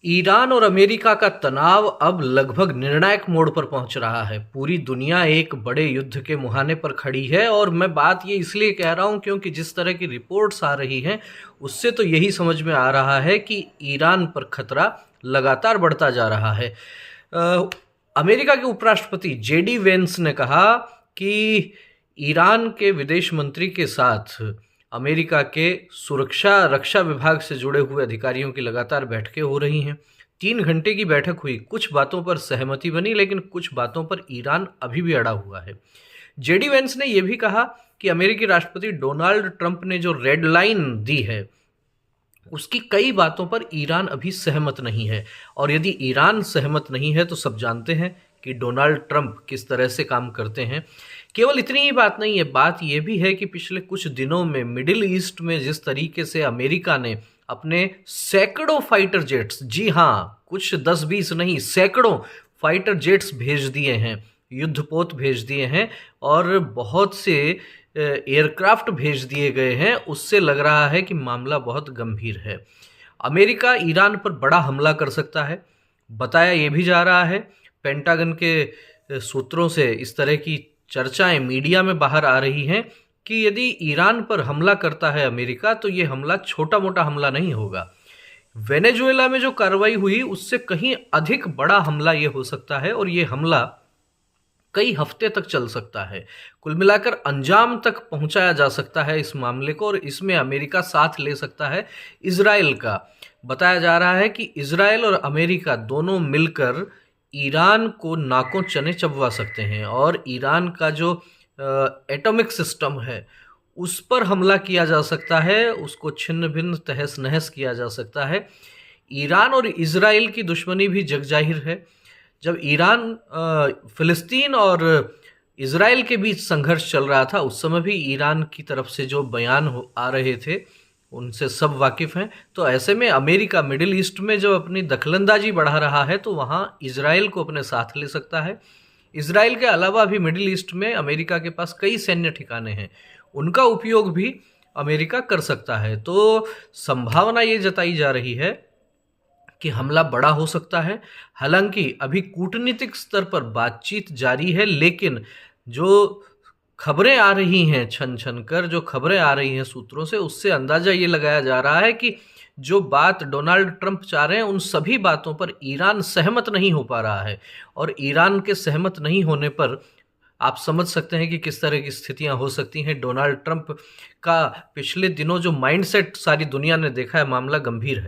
Iran और America का तनाव अब लगभग निर्णायक मोड़ पर पहुंच रहा है। पूरी दुनिया एक बड़े युद्ध के मुहाने पर खड़ी है और मैं बात ये इसलिए कह रहा हूं क्योंकि जिस तरह की रिपोर्ट्स आ रही हैं उससे तो यही समझ में आ रहा है कि ईरान पर खतरा लगातार बढ़ता जा रहा है। अ, अमेरिका के उपराष्ट्रपति जेडी वेंस ने कहा कि ईरान के विदेश मंत्री के साथ अमेरिका के सुरक्षा रक्षा विभाग से जुड़े हुए अधिकारियों की लगातार बैठकें हो रही हैं। 3 घंटे की बैठक हुई, कुछ बातों पर सहमति बनी लेकिन कुछ बातों पर ईरान अभी भी अड़ा हुआ है। जेडी वेंस ने यह भी कहा कि अमेरिकी राष्ट्रपति डोनाल्ड ट्रंप ने जो रेड लाइन दी है उसकी कई बातों पर ईरान अभी सहमत नहीं है, और यदि ईरान सहमत नहीं है तो सब जानते हैं कि डोनाल्ड ट्रंप किस तरह से काम करते हैं। केवल इतनी ही बात नहीं है, बात यह भी है कि पिछले कुछ दिनों में मिडिल ईस्ट में जिस तरीके से अमेरिका ने अपने सैकड़ों फाइटर जेट्स, जी हाँ, कुछ 10-20 नहीं, सैकड़ों फाइटर जेट्स भेज दिए हैं, युद्धपोत भेज दिए हैं और बहुत से एयरक्राफ्ट भेज दिए गए हैं, उससे लग रहा है कि मामला बहुत गंभीर है। अमेरिका ईरान पर बड़ा हमला कर सकता है। बताया यह भी जा रहा है, पेंटागन के सूत्रों से इस तरह की चर्चाएं मीडिया में बाहर आ रही हैं कि यदि ईरान पर हमला करता है अमेरिका तो ये हमला छोटा मोटा हमला नहीं होगा। वेनेजुएला में जो कार्रवाई हुई उससे कहीं अधिक बड़ा हमला ये हो सकता है और ये हमला कई हफ्ते तक चल सकता है। कुल मिलाकर अंजाम तक पहुंचाया जा सकता है इस मामले को, और इसमें अमेरिका साथ ले सकता है इजराइल का। बताया जा रहा है कि इजराइल और अमेरिका दोनों मिलकर ईरान को नाकों चने चबवा सकते हैं और ईरान का जो एटॉमिक सिस्टम है उस पर हमला किया जा सकता है, उसको छिन्न भिन्न तहस नहस किया जा सकता है। ईरान और इजराइल की दुश्मनी भी जगजाहिर है। जब ईरान फिलिस्तीन और इजराइल के बीच संघर्ष चल रहा था उस समय भी ईरान की तरफ से जो बयान आ रहे थे उनसे सब वाकिफ हैं। तो ऐसे में अमेरिका मिडिल ईस्ट में जो अपनी दखलंदाजी बढ़ा रहा है तो वहाँ इजराइल को अपने साथ ले सकता है। इजराइल के अलावा भी मिडिल ईस्ट में अमेरिका के पास कई सैन्य ठिकाने हैं, उनका उपयोग भी अमेरिका कर सकता है। तो संभावना ये जताई जा रही है कि हमला बड़ा हो सकता है। हालांकि अभी कूटनीतिक स्तर पर बातचीत जारी है, लेकिन जो खबरें आ रही हैं छन छन कर, जो खबरें आ रही हैं सूत्रों से, उससे अंदाजा ये लगाया जा रहा है कि जो बात डोनाल्ड ट्रंप चाह रहे हैं उन सभी बातों पर ईरान सहमत नहीं हो पा रहा है, और ईरान के सहमत नहीं होने पर आप समझ सकते हैं कि किस तरह की स्थितियां हो सकती हैं। डोनाल्ड ट्रंप का पिछले दिनों जो माइंडसेट सारी दुनिया ने देखा है, मामला गंभीर है।